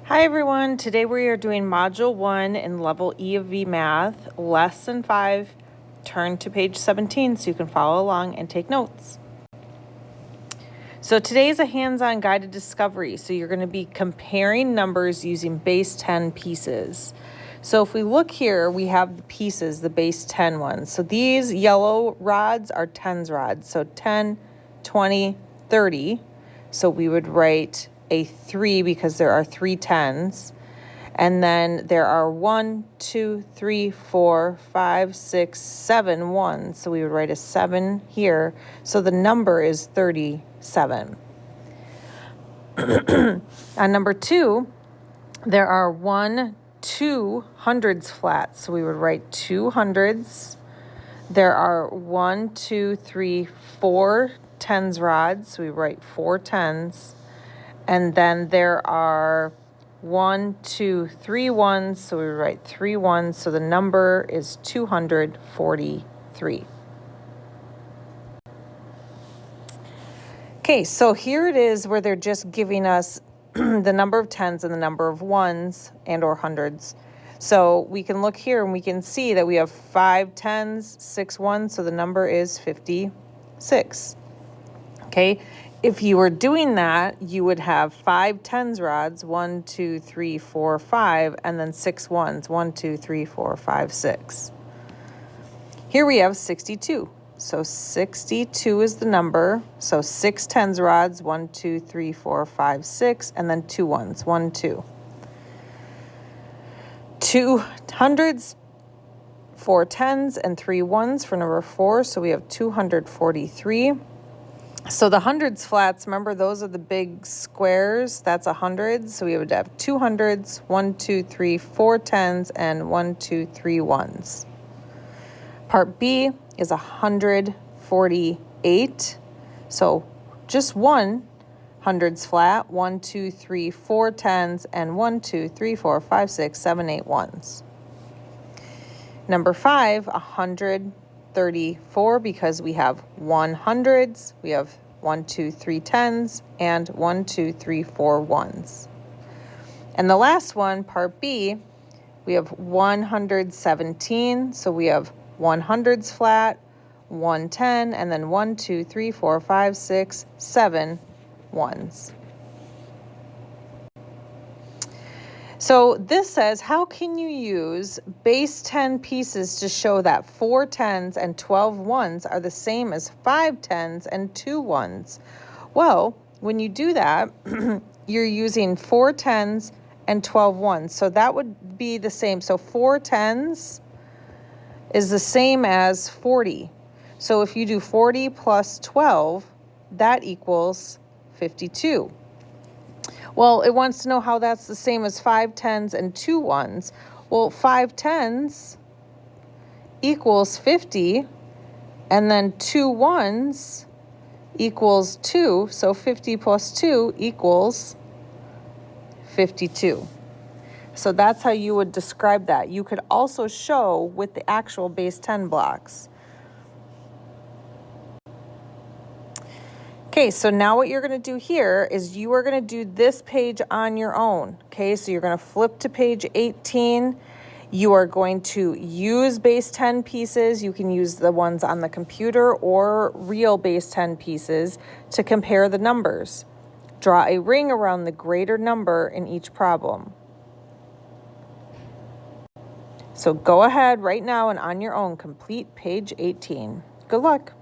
Hi everyone, today we are doing Module 1 in Level E of VMath, Lesson 5. Turn to page 17 so you can follow along and take notes. So today is a hands-on guided discovery, so you're going to be comparing numbers using base 10 pieces. So if we look here, we have the pieces, the base 10 ones. So these yellow rods are tens rods, so 10, 20, 30. So we would write a 3 because there are 3 tens. And then there are 1, 2, 3, 4, 5, 6, 7 ones. So we would write a 7 here. So the number is 37. On number 2, there are 1, 2 hundreds flats. So we would write 2 hundreds. There are 1, 2, 3, 4 tens rods. So we write 4 tens. And then there are 1, 2, 3 ones, so we write 3 ones, so the number is 243. Okay, so here it is where they're just giving us the number of tens and the number of ones and or hundreds. So we can look here and we can see that we have 5 tens, 6 ones, so the number is 56. Okay, if you were doing that, you would have 5 tens rods, 1, 2, 3, 4, 5, and then 6 ones, 1, 2, 3, 4, 5, 6. Here we have 62. So 62 is the number. So 6 tens rods, 1, 2, 3, 4, 5, 6, and then 2 ones, 1, 2. 2 hundreds, 4 tens, and 3 ones for number 4. So we have 243. So the hundreds flats, remember those are the big squares, that's a hundred. So we would have 2 hundreds, 1, 2, 3, 4 tens, and 1, 2, 3 ones. Part B is 148. So just 1 hundreds flat, 1, 2, 3, 4 tens, and 1, 2, 3, 4, 5, 6, 7, 8 ones. Number 5, 134, because we have 1 hundreds, we have 1, 2, 3 tens, and 1, 2, 3, 4 ones. And the last one, part B, we have 117, so we have 1 hundreds flat, 110, and then 1, 2, 3, 4, 5, 6, 7 ones. So this says, how can you use base 10 pieces to show that 4 tens and 12 ones are the same as 5 tens and 2 ones? Well, when you do that, you're using 4 tens and 12 ones. So that would be the same. So 4 tens is the same as 40. So if you do 40 plus 12, that equals 52. Well, it wants to know how that's the same as 5 tens and 2 ones. Well, 5 tens equals 50, and then 2 ones equals 2. So 50 plus 2 equals 52. So that's how you would describe that. You could also show with the actual base 10 blocks. Okay, so now what you're going to do here is you are going to do this page on your own. Okay, so you're going to flip to page 18. You are going to use base 10 pieces. You can use the ones on the computer or real base 10 pieces to compare the numbers. Draw a ring around the greater number in each problem. So go ahead right now and on your own, complete page 18. Good luck.